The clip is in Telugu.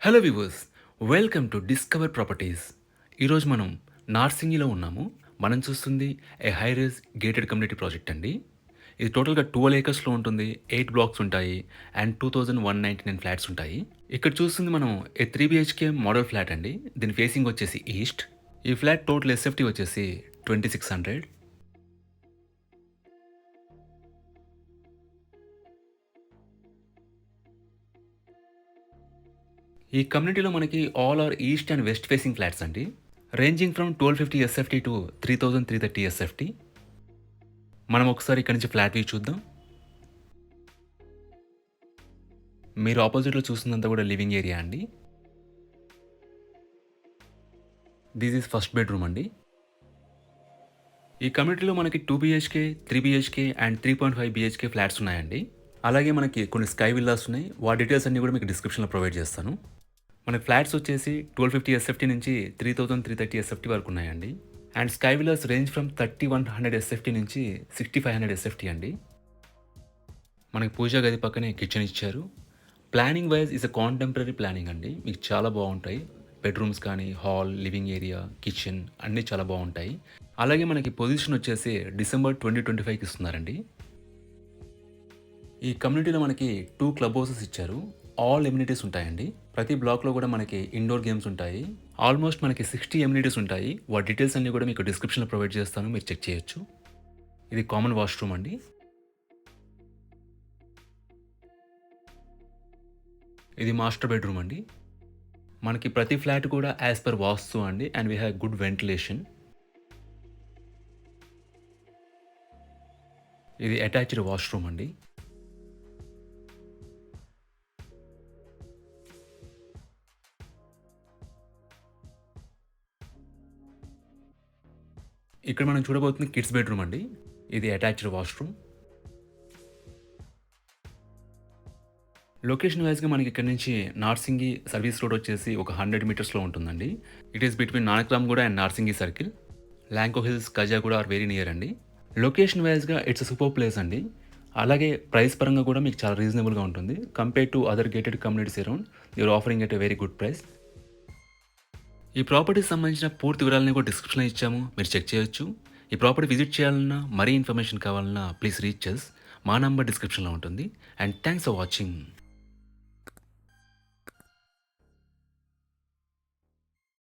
Hello viewers, welcome to discover properties. ఈరోజు మనం నార్సింగిలో ఉన్నాము. మనం చూస్తుంది a high rise gated community project అండి. ఇది టోటల్‌గా 12 ఏకర్స్‌లో ఉంటుంది. 8 బ్లాక్స్ ఉంటాయి. అండ్ 2199 ఫ్లాట్స్ ఉంటాయి. ఇక్కడ చూస్తుంది మనం ఏ 3 బీహెచ్‌కే మోడల్ ఫ్లాట్ అండి. దీని ఫేసింగ్ వచ్చేసి ఈస్ట్. ఈ ఫ్లాట్ టోటల్ ఎస్ఎఫ్టీ వచ్చేసి 2600. ఈ కమ్యూనిటీలో మనకి all are east and west facing flats అండి. Ranging from 1250 SFT to 3330 SFT. మనం ఒకసారి ఇక్కడి నుంచి ఫ్లాట్ వ్యూ చూద్దాం. మీరు ఆపోజిట్‌లో చూస్తుందంతా కూడా లివింగ్ ఏరియా అండి. దిస్ ఈజ్ ఫస్ట్ బెడ్‌రూమ్ అండి. ఈ కమ్యూనిటీలో మనకి 2 BHK, 3 BHK and 3.5 BHK flats ఉన్నాయండి. అలాగే మనకి కొన్ని స్కై విల్లాస్ ఉన్నాయి. వాటి డీటెయిల్స్ అన్నీ కూడా మీకు డిస్క్రిప్షన్‌లో ప్రొవైడ్ చేస్తాను. మనకి ఫ్లాట్స్ వచ్చేసి 1250 ఎస్ఎఫ్టీ నుంచి 3330 ఎస్ఎఫ్టీ వరకు ఉన్నాయండి. And sky villas range from 3100 SFT నుంచి 6500 ఎస్ఎఫ్టీ అండి. మనకి పూజా గది పక్కనే కిచెన్ ఇచ్చారు. Planning wise is a contemporary planning అండి. మీకు చాలా బావుంటాయి. బెడ్‌రూమ్స్ కానీ, హాల్, లివింగ్ ఏరియా, కిచెన్ అన్నీ చాలా బావుంటాయి. అలాగే మనకి పొజిషన్ వచ్చేసి డిసెంబర్ 2025కి ఇస్తున్నారండి. ఈ కమ్యూనిటీలో మనకి 2 క్లబ్ హౌసెస్ ఇచ్చారు. ఆల్ ఎమ్యూనిటీస్ ఉంటాయండి. ప్రతి బ్లాక్‌లో కూడా మనకి ఇండోర్ గేమ్స్ ఉంటాయి. ఆల్మోస్ట్ మనకి 60 ఎమ్యూనిటీస్ ఉంటాయి. వాటి డీటెయిల్స్ అన్నీ కూడా మీకు డిస్క్రిప్షన్‌లో ప్రొవైడ్ చేస్తాను. మీరు చెక్ చేయొచ్చు. ఇది కామన్ వాష్‌రూమ్ అండి. ఇది మాస్టర్ బెడ్‌రూమ్ అండి. మనకి ప్రతి ఫ్లాట్ కూడా యాస్ పర్ వాస్తు అండి. And we have good ventilation. ఇది అటాచ్డ్ వాష్‌రూమ్ అండి. ఇక్కడ మనం చూడబోతుంది కిడ్స్ బెడ్‌రూమ్ అండి. ఇది అటాచ్డ్ వాష్‌రూమ్. లొకేషన్ వైస్‌గా మనకి ఇక్కడి నుంచి నార్సింగి సర్వీస్ రోడ్ వచ్చేసి ఒక 100 మీటర్స్‌లో ఉంటుందండి. It is between Nanakramguda and Narsingi circle. Lanco hills, Khajaguda are very near అండి. లొకేషన్ వైస్‌గా ఇట్స్ ఎ సూపర్ ప్లేస్ అండి. అలాగే ప్రైస్ పరంగా కూడా మీకు చాలా రీజనబుల్‌గా ఉంటుంది. Compare to other gated communities around they are offering at a very good price. ఈ ప్రాపర్టీకి సంబంధించిన పూర్తి వివరాలను కూడా డిస్క్రిప్షన్‌లో ఇచ్చాము. మీరు చెక్ చేయొచ్చు. ఈ ప్రాపర్టీ విజిట్ చేయాలన్నా, మరీ ఇన్ఫర్మేషన్ కావాలన్నా ప్లీజ్ రీచ్ అస్. మా నంబర్ డిస్క్రిప్షన్‌లో ఉంటుంది. And thanks for watching.